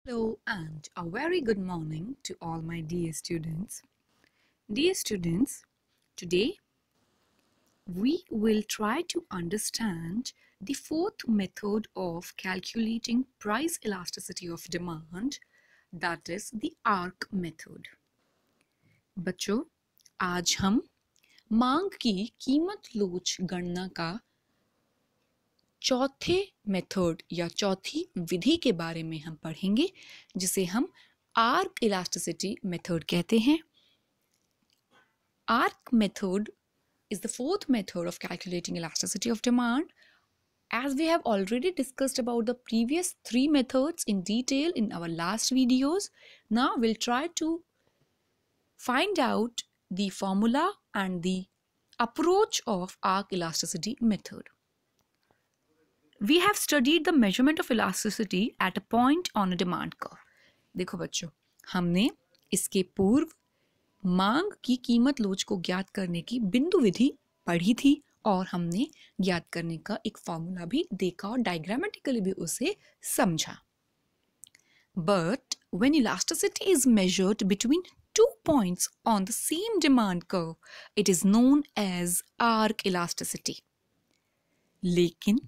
Hello and a very good morning to all my dear students. Dear students, today we will try to understand the fourth method of calculating price elasticity of demand, that is the ARC method. बच्चों, आज हम मांग की कीमत लोच गणना का चौथे मेथड या चौथी विधि के बारे में हम पढ़ेंगे, जिसे हम आर्क इलास्टिसिटी मेथड कहते हैं. Arc method is the fourth method of calculating elasticity of demand. As we have already discussed about the previous three methods in detail in our last videos, now we'll try to find out the formula and the approach of arc elasticity method. We have studied the measurement of elasticity at a point on a demand curve. देखो बच्चों, हमने इसके पूर्व मांग की कीमत लोच को ज्ञात करने की बिंदु विधि पढ़ी थी और हमने ज्ञात करने का एक फॉर्मूला भी देखा और डायग्रामेटिकली भी उसे समझा. But when elasticity is measured between two points on the same demand curve, it is known as arc elasticity. लेकिन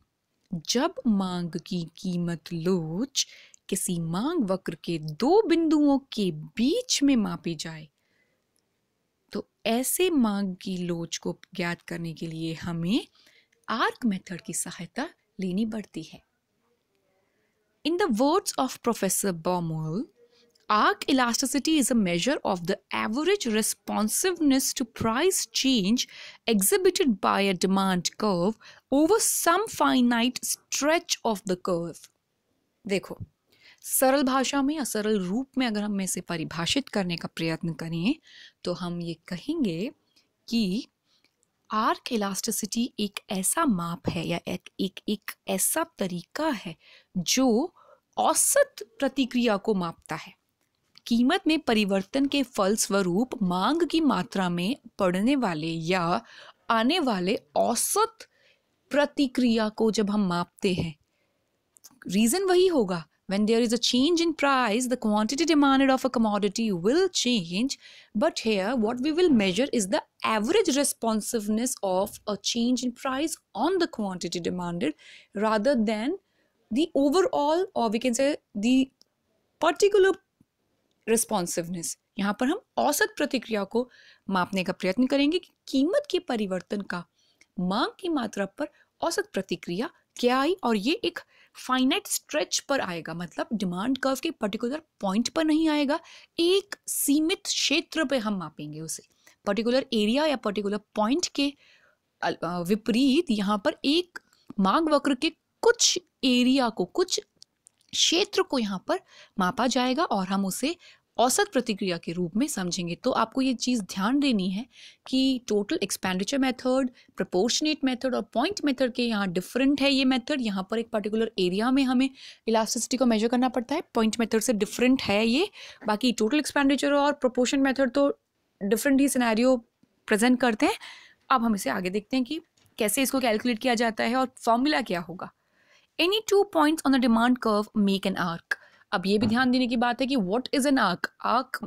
जब मांग की कीमत लोच किसी मांग वक्र के दो बिंदुओं के बीच में मापी जाए, तो ऐसे मांग की लोच को ज्ञात करने के लिए हमें आर्क मेथड की सहायता लेनी पड़ती है. In the words of Professor Baumol, arc elasticity is a measure of the average responsiveness to price change exhibited by a demand curve over some finite stretch of the curve. देखो, सरल भाषा में या सरल रूप में अगर हम इसे परिभाषित करने का प्रयत्न करें तो हम ये कहेंगे कि आर्क इलास्टिसिटी एक ऐसा माप है या एक ऐसा तरीका है जो औसत प्रतिक्रिया को मापता है. कीमत में परिवर्तन के फलस्वरूप मांग की मात्रा में पड़ने वाले या आने वाले औसत प्रतिक्रिया को जब हम मापते हैं, रीजन वही होगा. When there is a change in price, the quantity demanded of a commodity will change. But here, what we will measure is the average responsiveness of a change in price on the quantity demanded rather than the overall, or we can say the particular responsiveness. यहाँ पर हम औसत प्रतिक्रिया को मापने का प्रयत्न करेंगे कि कीमत के परिवर्तन का मांग की मात्रा पर औसत प्रतिक्रिया क्या आई, और ये एक फाइनाइट स्ट्रेच पर आएगा. मतलब डिमांड कर्व के पर्टिकुलर पॉइंट पर नहीं आएगा, एक सीमित क्षेत्र पे हम मापेंगे उसे. पर्टिकुलर एरिया या पर्टिकुलर पॉइंट के विपरीत यहाँ पर एक मांग वक्र के कुछ एरिया को, कुछ क्षेत्र को यहाँ पर मापा जाएगा और हम उसे औसत प्रतिक्रिया के रूप में समझेंगे. तो आपको ये चीज़ ध्यान देनी है कि total expenditure method, proportionate method और पॉइंट मेथड के यहाँ डिफरेंट है ये मेथड. यहाँ पर एक पर्टिकुलर एरिया में हमें इलास्टिसिटी को मेजर करना पड़ता है, पॉइंट मेथड से डिफरेंट है ये. बाकी टोटल एक्सपेंडिचर और प्रोपोर्शन मेथड तो डिफरेंट ही सिनेरियो प्रेजेंट करते हैं. अब हम इसे आगे देखते हैं कि कैसे इसको कैलकुलेट किया जाता है और फॉर्मूला क्या होगा. Any two points on the demand curve make an arc. अब ये भी ध्यान देने की बात है कि what is an arc. Arc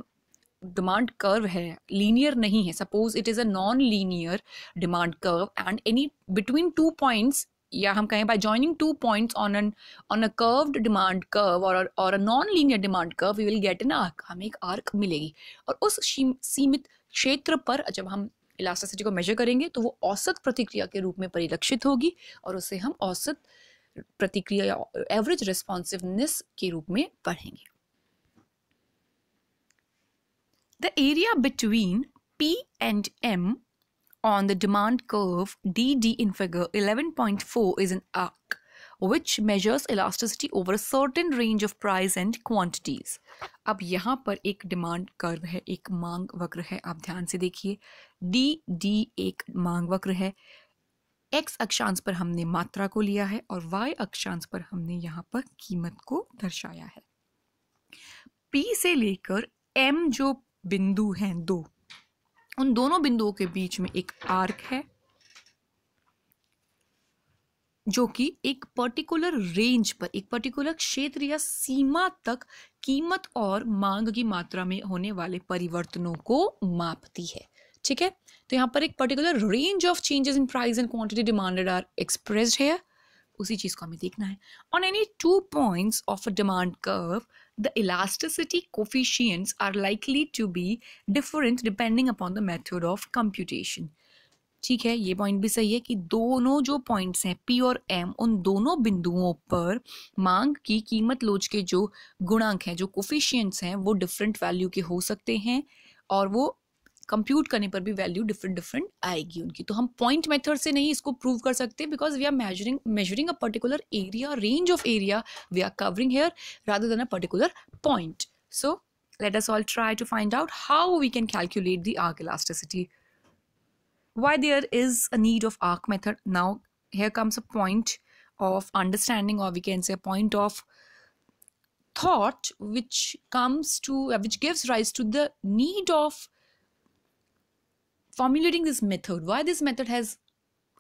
demand curve है, लीनियर नहीं है. Suppose it is a non linear demand curve and any between two points, या हम कहें by joining two points on a curved demand curve और a non linear demand curve, we will get an arc. हमें एक arc मिलेगी और उस सीमित क्षेत्र पर जब हम इलास्टिसिटी को मेजर करेंगे तो वो औसत प्रतिक्रिया के रूप में परिलक्षित होगी और उसे हम औसत प्रतिक्रिया या एवरेज रिस्पॉन्सिवनेस के रूप में पढ़ेंगे. The area between P and M on the demand curve DD in figure 11.4 is an arc which measures elasticity over a certain range of price and quantities. अब यहाँ पर एक डिमांड कर्व है, एक मांग वक्र है. आप ध्यान से देखिए, DD एक मांग वक्र है. एक्स अक्षांश पर हमने मात्रा को लिया है और वाई अक्षांश पर हमने यहाँ पर कीमत को दर्शाया है. P से लेकर M जो बिंदु हैं दो, उन दोनों बिंदुओं के बीच में एक आर्क है जो कि एक पर्टिकुलर रेंज पर, एक पर्टिकुलर क्षेत्र या सीमा तक कीमत और मांग की मात्रा में होने वाले परिवर्तनों को मापती है। ठीक है, तो यहाँ पर एक particular range of changes in price and quantity demanded are expressed है, उसी चीज को हमें देखना है। On any 2 points of a demand curve the elasticity coefficients are likely to be different depending upon the method of computation. ठीक है, ये पॉइंट भी सही है कि दोनों जो पॉइंट्स हैं P और M, उन दोनों बिंदुओं पर मांग की कीमत लोच के जो गुणांक हैं, जो कोफिशिएंट्स हैं, वो डिफरेंट वैल्यू के हो सकते हैं और वो कंप्यूट करने पर भी वैल्यू डिफरेंट डिफरेंट आएगी उनकी। तो हम पॉइंट मेथड से नहीं इसको प्रूव कर सकते, because we are measuring a particular area, range of area we are covering here rather than a particular point. So let us all try to find out how we can calculate the arc elasticity. Why there is a need of arc method? Now here comes a point of understanding, or we can say a point of thought which which gives rise to the need of formulating this method. Why this method has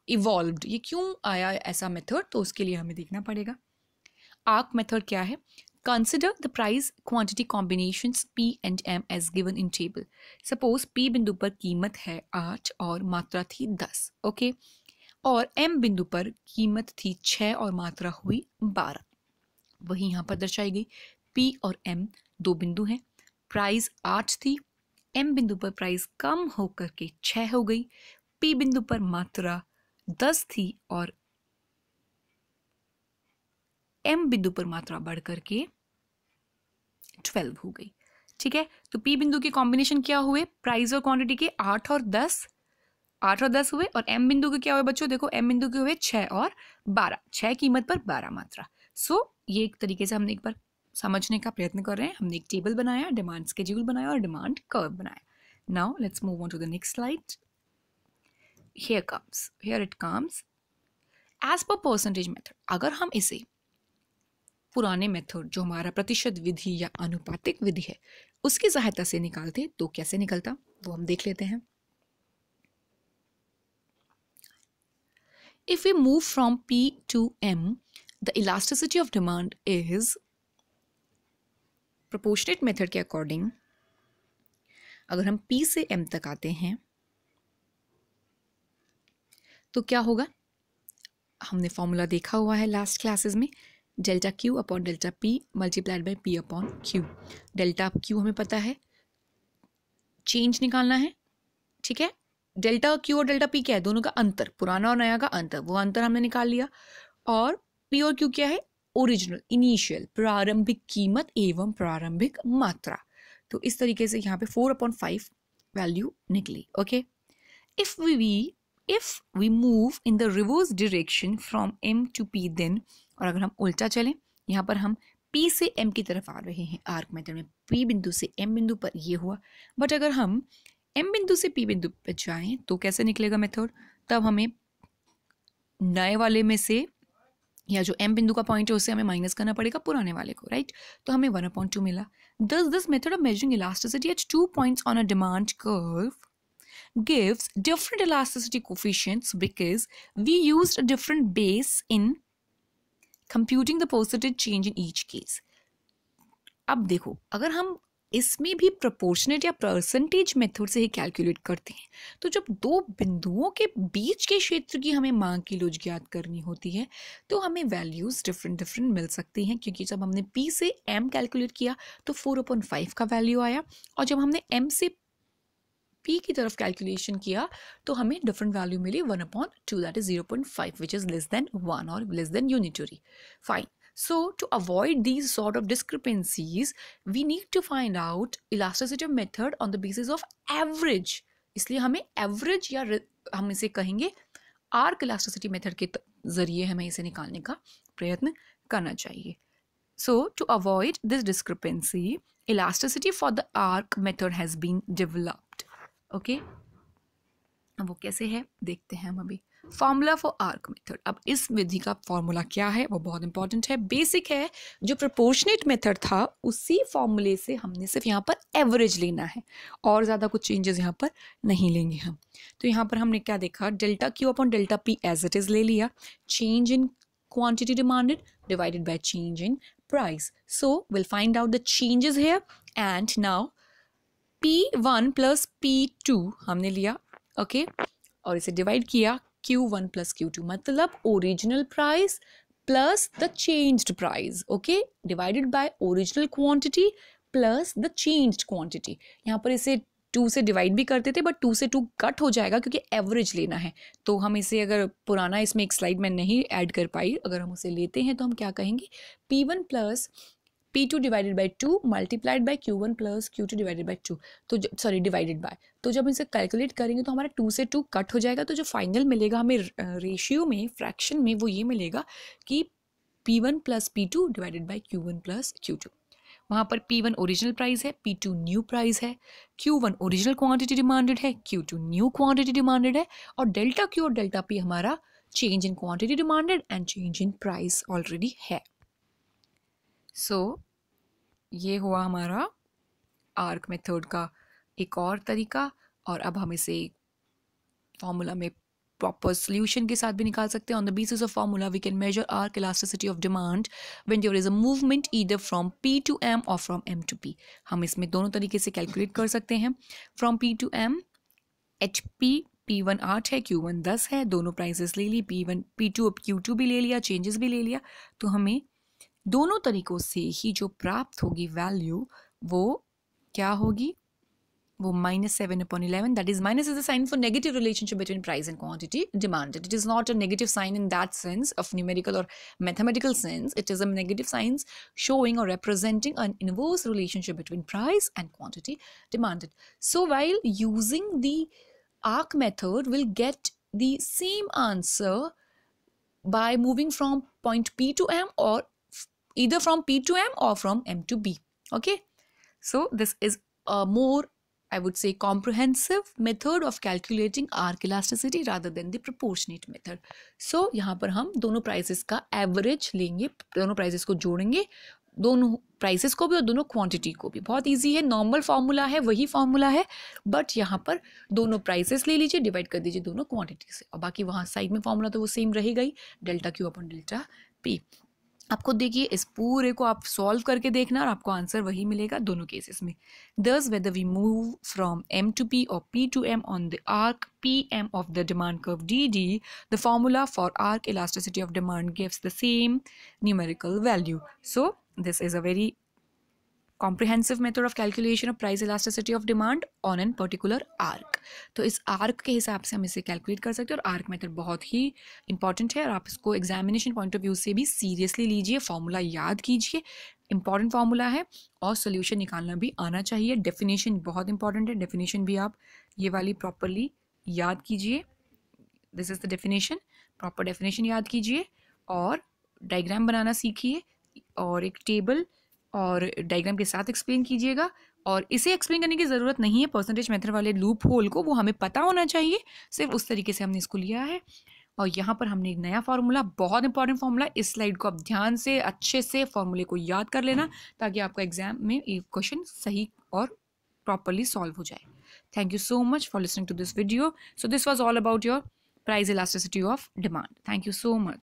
evolved? ये क्यों आया ऐसा method? तो उसके लिए हमें देखना पड़ेगा आर्क मेथड क्या है। Consider the price quantity combinations P and M as given in table. Suppose P बिंदु पर कीमत है 8 और मात्रा थी 10, ओके, और M बिंदु पर कीमत थी 6 और मात्रा हुई 12। वही यहाँ पर दर्शाई गई। P और M दो बिंदु हैं, प्राइस 8 थी, M बिंदु पर प्राइस कम होकर के 6 हो गई, P बिंदु पर मात्रा 10 थी और M बिंदु पर मात्रा बढ़ करके 12 हो गई। ठीक है, तो P बिंदु के कॉम्बिनेशन क्या हुए? प्राइस और क्वांटिटी के 8 और 10 हुए, और M बिंदु के क्या हुए बच्चों? देखो M बिंदु के हुए 6 और 12, 6 कीमत पर 12 मात्रा। सो ये एक तरीके से हमने एक बार समझने का प्रयत्न कर रहे हैं। हमने एक टेबल बनाया, डिमांड स्केड्यूल बनाया और डिमांड कर्व बनाया। Now let's move on to the next slide. Here it comes as per percentage method. अगर हम इसे पुराने मेथड जो हमारा प्रतिशत विधि या अनुपातिक विधि है उसकी सहायता से निकालते तो कैसे निकलता वो हम देख लेते हैं। If we move from P to M, the elasticity of demand is proportionate method के अकॉर्डिंग अगर हम P से M तक आते हैं तो क्या होगा? हमने फॉर्मूला देखा हुआ है लास्ट क्लासेस में, delta Q upon delta P multiplied by P upon Q। Delta Q हमें पता है, चेंज निकालना है। ठीक है, डेल्टा Q और डेल्टा P क्या है? दोनों का अंतर, पुराना और नया का अंतर, वो अंतर हमने निकाल लिया। और P और Q क्या है? ओरिजिनल, इनिशियल, प्रारंभिक कीमत एवं प्रारंभिक मात्रा। तो इस तरीके से यहाँ पे 4/5 वैल्यू निकली। Okay, if we move in the reverse direction from M to P then, और अगर हम उल्टा चलें, यहाँ पर हम P से M की तरफ आ रहे हैं आर्क मेथड में, P बिंदु से M बिंदु पर ये हुआ, बट अगर हम M बिंदु से P बिंदु पर जाएं तो कैसे निकलेगा मेथड? तब हमें नए वाले में से, या जो M बिंदु का पॉइंट है उससे हमें माइनस करना पड़ेगा पुराने वाले को, राइट? तो हमें 1/2 मिला। Thus this method of measuring elasticity at 2 points on a demand curve gives different elasticity coefficients because we used a different base in computing the percentage change in each case. अब देखो, अगर हम इसमें भी proportionate या percentage method से ही calculate करते हैं तो जब दो बिंदुओं के बीच के क्षेत्र की हमें मांग की लोच ज्ञात करनी होती है तो हमें वैल्यूज डिफरेंट मिल सकती हैं, क्योंकि जब हमने P से M कैलकुलेट किया तो 4/5 का वैल्यू आया, और जब हमने M से P की तरफ कैलकुलेशन किया तो हमें डिफरेंट वैल्यू मिली 1/2, that is 0.5 which is less than 1 और less than unitary. Fine, so to avoid these sort of discrepancies we need to find out elasticity method on the basis of average। इसलिए हमें average या हम इसे कहेंगे arc elasticity method के जरिए हमें इसे निकालने का प्रयत्न करना चाहिए। So to avoid this discrepancy elasticity for the arc method has been developed। Okay, अब वो कैसे है देखते हैं हम अभी। Formula for arc method. अब इस विधि का फॉर्मूला क्या है वो बहुत इंपॉर्टेंट है, बेसिक है। जो प्रोपोर्शनेट मेथड था उसी फॉर्मूले से हमने सिर्फ यहाँ पर एवरेज लेना है और ज़्यादा कुछ चेंजेस यहाँ पर नहीं लेंगे हम। तो यहाँ पर हमने क्या देखा, delta Q upon delta P as it is ले लिया, change in quantity demanded divided by change in price. So we'll find out the changes here. And now P1 plus P2 हमने लिया, okay, और इसे डिवाइड किया Q1 plus Q2, मतलब original price plus the changed price, okay, divided by original quantity plus the changed quantity. यहाँ पर इसे 2 से डिवाइड भी करते थे, बट 2 से 2 कट हो जाएगा क्योंकि एवरेज लेना है. तो हम इसे, अगर पुराना इसमें एक स्लाइड में नहीं ऐड कर पाई, अगर हम उसे लेते हैं तो हम क्या कहेंगे, P1 plus P2 divided by 2 multiplied by Q1 plus Q2 divided by 2. तो सॉरी डिवाइडेड बाय, तो जब इसे कैलकुलेट करेंगे तो हमारा 2 से 2 कट हो जाएगा. तो जो फाइनल मिलेगा हमें रेशियो में, फ्रैक्शन में, वो ये मिलेगा कि P1 plus P2 divided by Q1 plus Q2. वहाँ पर P1 ओरिजिनल प्राइस है, P2 न्यू प्राइस है, Q1 ओरिजिनल क्वांटिटी डिमांडेड है, Q2 न्यू क्वांटिटी डिमांडेड है, और डेल्टा Q और डेल्टा P हमारा change in quantity demanded and change in price already है. सो ये हुआ हमारा आर्क मेथड का एक और तरीका. और अब हम इसे फॉर्मूला में प्रॉपर सोल्यूशन के साथ भी निकाल सकते हैं. On the basis of formula we can measure arc elasticity of demand when there is a movement either from P to M or from M to P. हम इसमें दोनों तरीके से कैलकुलेट कर सकते हैं. From P to M HP, P1 8 है, Q1 10 है, दोनों प्राइसेस ले ली, P1 P2 अब Q2 भी ले लिया, चेंजेस भी ले लिया. तो हमें दोनों तरीकों से ही जो प्राप्त होगी वैल्यू वो क्या होगी, वो -7/11. That is, minus is a sign for negative relationship between price and quantity demanded. It is not a negative sign in that sense of numerical or mathematical sense. It is a negative sign showing or representing an inverse relationship between price and quantity demanded. So while using the arc method, we'll get the same answer by moving from point P to M, or either from P to M or from M to B. Okay, so this is a more, I would say, comprehensive method of calculating arc elasticity rather than the proportionate method. So यहाँ पर हम दोनों prices का average लेंगे, दोनों prices को जोड़ेंगे, दोनों प्राइसेस को भी और दोनों क्वांटिटी को भी. बहुत इजी है, नॉर्मल फार्मूला है, वही फार्मूला है, बट यहाँ पर दोनों प्राइसेस ले लीजिए, डिवाइड कर दीजिए दोनों क्वांटिटी से, और बाकी वहाँ साइड में फार्मूला तो वो सेम रहेगा ही, delta Q upon delta P. आपको देखिए, इस पूरे को आप सॉल्व करके देखना और आपको आंसर वही मिलेगा दोनों केसेस में. Thus, whether we move from M to P or P to M on the arc PM of the demand curve DD, the formula for arc elasticity of demand gives the same numerical value. So, this is a very comprehensive method of calculation of price elasticity of demand on an particular arc. तो इस arc के हिसाब से हम इसे calculate कर सकते हैं, और आर्क मेथड बहुत ही इंपॉर्टेंट है और आप इसको एग्जामिनेशन पॉइंट ऑफ व्यू से भी सीरियसली लीजिए. फॉर्मूला याद कीजिए, इंपॉर्टेंट फॉर्मूला है, और सोल्यूशन निकालना भी आना चाहिए. डेफिनेशन बहुत इंपॉर्टेंट है, डेफिनेशन भी आप ये वाली प्रॉपरली याद कीजिए. This is the definition, proper definition याद कीजिए, और डायग्राम बनाना सीखिए, और एक टेबल और डायग्राम के साथ एक्सप्लेन कीजिएगा. और इसे एक्सप्लेन करने की ज़रूरत नहीं है, परसेंटेज मेथड वाले लूप होल को वो हमें पता होना चाहिए, सिर्फ उस तरीके से हमने इसको लिया है. और यहाँ पर हमने एक नया फार्मूला, बहुत इंपॉर्टेंट फार्मूला, इस स्लाइड को आप ध्यान से अच्छे से फार्मूले को याद कर लेना ताकि आपका एग्जाम में ये क्वेश्चन सही और प्रॉपरली सॉल्व हो जाए. Thank you so much for listening to this video. So this was all about your price elasticity of demand. Thank you so much.